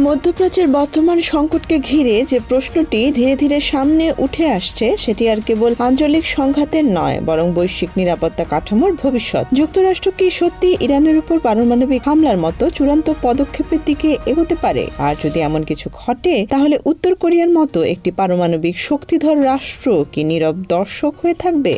মধ্যপ্রাচ্যের বর্তমান সংকটকে ঘিরে যে প্রশ্নটি ধীরে ধীরে সামনে উঠে আসছে সেটি আর কেবল আঞ্চলিক সংঘাতের নয়, বরং বৈশ্বিক নিরাপত্তা কাঠামোর ভবিষ্যৎ। যুক্তরাষ্ট্র কি সত্যি ইরানের উপর পারমাণবিক হামলার মতো চূড়ান্ত পদক্ষেপের দিকে এগোতে পারে? আর যদি এমন কিছু ঘটে, তাহলে উত্তর কোরিয়ার মতো একটি পারমাণবিক শক্তিধর রাষ্ট্র কি নীরব দর্শক হয়ে থাকবে?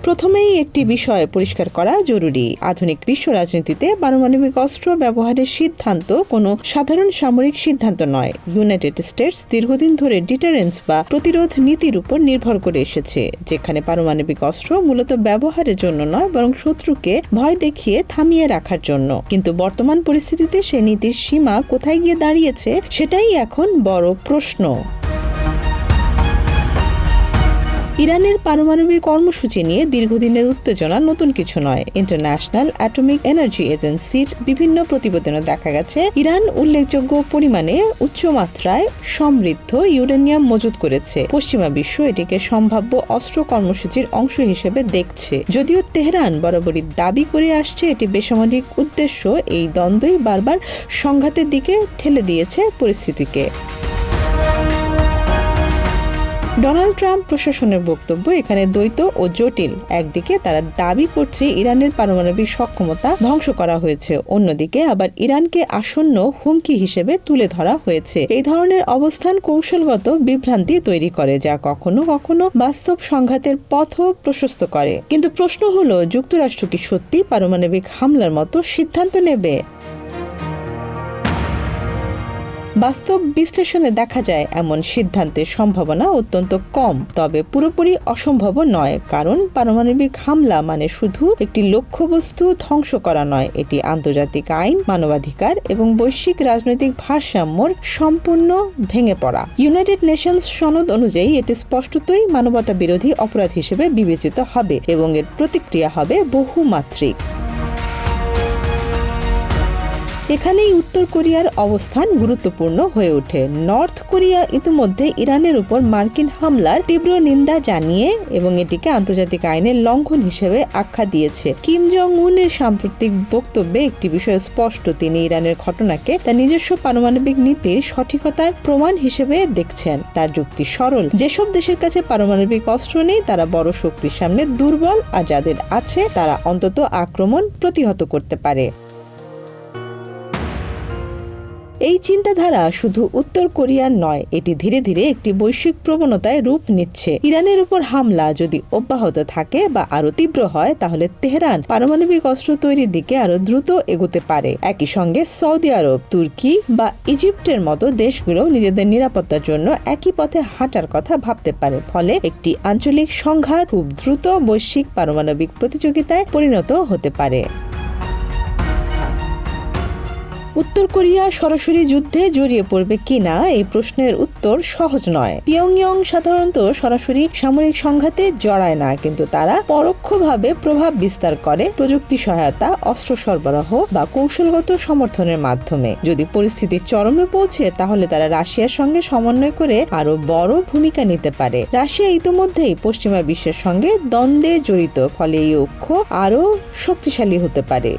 প্রথমেই একটি বিষয় পরিষ্কার করা জরুরি। আধুনিক বিশ্ব রাজনীতিতে পারমাণবিক অস্ত্র ব্যবহারের সিদ্ধান্ত কোনো সাধারণ সামরিক সিদ্ধান্ত নয়। ইউনাইটেড স্টেটস দীর্ঘদিন ধরে ডিটারেন্স বা প্রতিরোধ নীতির উপর নির্ভর করে এসেছে, যেখানে পারমাণবিক অস্ত্র মূলত ব্যবহারের জন্য নয়, বরং শত্রুকে ভয় দেখিয়ে থামিয়ে রাখার জন্য। কিন্তু বর্তমান পরিস্থিতিতে সে নীতির সীমা কোথায় গিয়ে দাঁড়িয়েছে, সেটাই এখন বড় প্রশ্ন। ইরানের পারমাণবিক কর্মসূচি নিয়ে দীর্ঘদিনের উত্তেজনা নতুন কিছু নয়। ইন্টারন্যাশনাল অ্যাটমিক এনার্জি এজেন্সির বিভিন্ন প্রতিবেদনে দেখা গেছে, ইরান উল্লেখযোগ্য পরিমাণে উচ্চমাত্রায় সমৃদ্ধ ইউরেনিয়াম মজুত করেছে। পশ্চিমা বিশ্ব এটিকে সম্ভাব্য অস্ত্র কর্মসূচির অংশ হিসেবে দেখছে। যদিও তেহরান বরাবরই দাবি করে আসছে এটি বেসামরিক উদ্দেশ্য, এই দ্বন্দ্বই বারবার সংঘাতের দিকে ঠেলে দিয়েছে পরিস্থিতিকে। ডোনাল্ড ট্রাম্প প্রশাসনের বক্তব্য এখানে দ্বৈত ও জটিল। একদিকে তারা দাবি করছে ইরানের পারমাণবিক সক্ষমতা ধ্বংস করা হয়েছে, অন্যদিকে আবার ইরানকে আসন্ন হুমকি হিসেবে তুলে ধরা হয়েছে। এই ধরনের অবস্থান কৌশলগত বিভ্রান্তি তৈরি করে, যা কখনো কখনো বাস্তব সংঘাতের পথও প্রশস্ত করে। কিন্তু প্রশ্ন হলো, যুক্তরাষ্ট্র কি সত্যি পারমাণবিক হামলার মতো সিদ্ধান্ত নেবে? বাস্তব বিশ্লেষণে দেখা যায় এমন সিদ্ধান্তের সম্ভাবনা অত্যন্ত কম, তবে পুরোপুরি অসম্ভব নয়। কারণ পারমাণবিক হামলা মানে শুধু একটি লক্ষ্যবস্তু ধ্বংস করা নয়, এটি আন্তর্জাতিক আইন, মানবাধিকার এবং বৈশ্বিক রাজনৈতিক ভারসাম্যর সম্পূর্ণ ভেঙে পড়া। ইউনাইটেড নেশনস সনদ অনুযায়ী এটি স্পষ্টতই মানবতা বিরোধী অপরাধ হিসেবে বিবেচিত হবে এবং এর প্রতিক্রিয়া হবে বহুমাত্রিক। এখানেই উত্তর কোরিয়ার অবস্থান গুরুত্বপূর্ণ হয়ে ওঠে। নর্থ কোরিয়া ইতিমধ্যে ইরানের উপর মার্কিন হামলার তীব্র নিন্দা জানিয়ে এবং এটিকে আন্তর্জাতিক আইনের লঙ্ঘন হিসেবে আখ্যা দিয়েছে। কিম জং উনের সাম্প্রতিক বক্তব্যে একটি বিষয় স্পষ্ট, তিনি ইরানের ঘটনাকে তার নিজস্ব পারমাণবিক নীতির সঠিকতার প্রমাণ হিসেবে দেখছেন। তার যুক্তি সরল, যেসব দেশের কাছে পারমাণবিক অস্ত্র নেই তারা বড় শক্তির সামনে দুর্বল, আর যাদের আছে তারা অন্তত আক্রমণ প্রতিহত করতে পারে। এই চিন্তাধারা শুধু উত্তর কোরিয়ার নয়, এটি ধীরে ধীরে একটি বৈশ্বিক প্রবণতায় রূপ নিচ্ছে। ইরানের উপর হামলা যদি অব্যাহত থাকে বা আরো তীব্র হয়, তাহলে তেহরান পারমাণবিক অস্ত্র তৈরির দিকে আরো দ্রুত এগোতে পারে। একই সঙ্গে সৌদি আরব, তুর্কি বা ইজিপ্টের মতো দেশগুলো নিজেদের নিরাপত্তার জন্য একই পথে হাঁটার কথা ভাবতে পারে। ফলে একটি আঞ্চলিক সংঘাত খুব দ্রুত বৈশ্বিক পারমাণবিক প্রতিযোগিতায় পরিণত হতে পারে। উত্তর কোরিয়া সরাসরি যুদ্ধে জড়িয়ে পড়বে কিনা এই প্রশ্নের উত্তর সহজ নয়। পিয়ংইয়ং সাধারণত সরাসরি সামরিক সংঘাতে জড়ায় না, কিন্তু তারা পরোক্ষভাবে প্রভাব বিস্তার করে প্রযুক্তি সহায়তা, অস্ত্র সরবরাহ বা কৌশলগত সমর্থনের মাধ্যমে। যদি পরিস্থিতি চরমে পৌঁছে, তাহলে তারা রাশিয়ার সঙ্গে সমন্বয় করে আরো বড় ভূমিকা নিতে পারে। রাশিয়া ইতিমধ্যেই পশ্চিমা বিশ্বের সঙ্গে দ্বন্দ্বে জড়িত, ফলে এই ঐক্য আরো শক্তিশালী হতে পারে।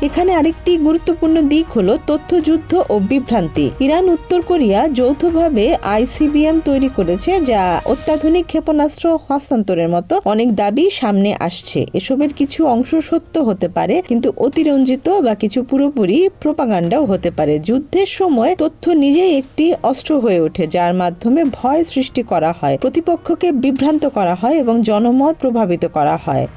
এখানে আরেকটি গুরুত্বপূর্ণ দিক হলো তথ্যযুদ্ধ ও বিভ্রান্তি। ইরান উত্তর কোরিয়া যৌথভাবে ICBM তৈরি করেছে, যা অত্যাধুনিক ক্ষেপণাস্ত্র হস্তান্তরের মতো অনেক দাবি সামনে আসছে। এসবের কিছু অংশ সত্য হতে পারে, কিন্তু অতিরঞ্জিত বা কিছু পুরোপুরি প্রোপাগান্ডাও হতে পারে। যুদ্ধের সময় তথ্য নিজেই একটি অস্ত্র হয়ে ওঠে, যার মাধ্যমে ভয় সৃষ্টি করা হয়, প্রতিপক্ষকে বিভ্রান্ত করা হয় এবং জনমত প্রভাবিত করা হয়।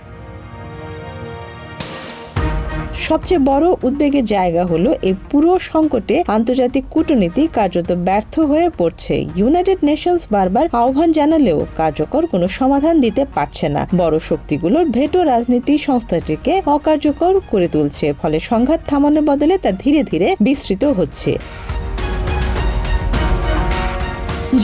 সবচেয়ে বড় উদ্বেগের জায়গা হলো এই পুরো সংকটে আন্তর্জাতিক কূটনীতি কার্যত ব্যর্থ হয়ে পড়ছে। ইউনাইটেড নেশনস বারবার আহ্বান জানালেও কার্যকর কোনো সমাধান দিতে পারছে না। বড় শক্তিগুলোর ভেটো রাজনীতি সংস্থাটিকে অকার্যকর করে তুলছে, ফলে সংঘাত থামানোর বদলে তা ধীরে ধীরে বিস্তৃত হচ্ছে।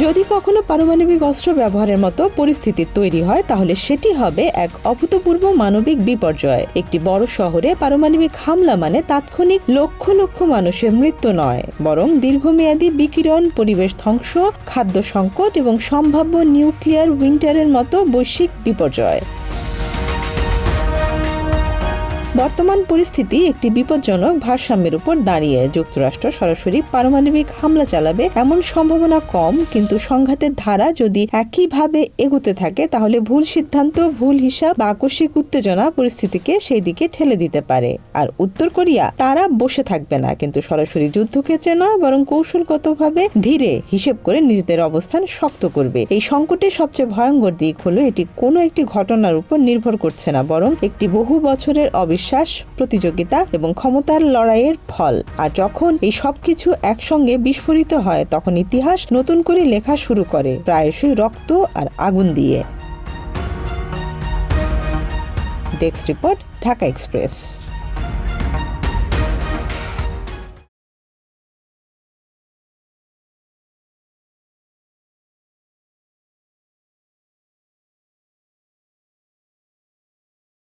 যদি কখনো পারমাণবিক অস্ত্র ব্যবহারের মতো পরিস্থিতি তৈরি হয়, তাহলে সেটি হবে এক অভূতপূর্ব মানবিক বিপর্যয়। একটি বড় শহরে পারমাণবিক হামলা মানে তাৎক্ষণিক লক্ষ লক্ষ মানুষের মৃত্যু নয়, বরং দীর্ঘমেয়াদী বিকিরণ, পরিবেশ ধ্বংস, খাদ্য সংকট এবং সম্ভাব্য নিউক্লিয়ার উইন্টারের মতো বৈশ্বিক বিপর্যয়। বর্তমান পরিস্থিতি একটি বিপজ্জনক ভারসাম্যের উপর দাঁড়িয়ে। যুক্তরাষ্ট্র সরাসরি পারমাণবিক হামলা চালাবে এমন সম্ভাবনা কম, কিন্তু সংঘাতের ধারা যদি একইভাবে এগোতে থাকে তাহলে ভুল সিদ্ধান্ত, ভুল হিসাব বা আকস্মিক উত্তেজনা পরিস্থিতিকে সেই দিকে ঠেলে দিতে পারে। আর উত্তর কোরিয়া তারা বসে থাকবে না, কিন্তু সরাসরি যুদ্ধক্ষেত্রে নয় বরং কৌশলগতভাবে ধীরে হিসেব করে নিজেদের অবস্থান শক্ত করবে। এই সংকটের সবচেয়ে ভয়ঙ্কর দিক হলো এটি কোনো একটি ঘটনার উপর নির্ভর করছে না, বরং একটি বহু বছরের অবিশ্বাস, প্রতিযোগিতা এবং ক্ষমতার লড়াইয়ের ফল। আর যখন এই সবকিছু একসঙ্গে বিস্ফোরিত হয় তখন ইতিহাস নতুন করে লেখা শুরু করে, প্রায়শই রক্ত আর আগুন দিয়ে। Desk report, Dhaka express.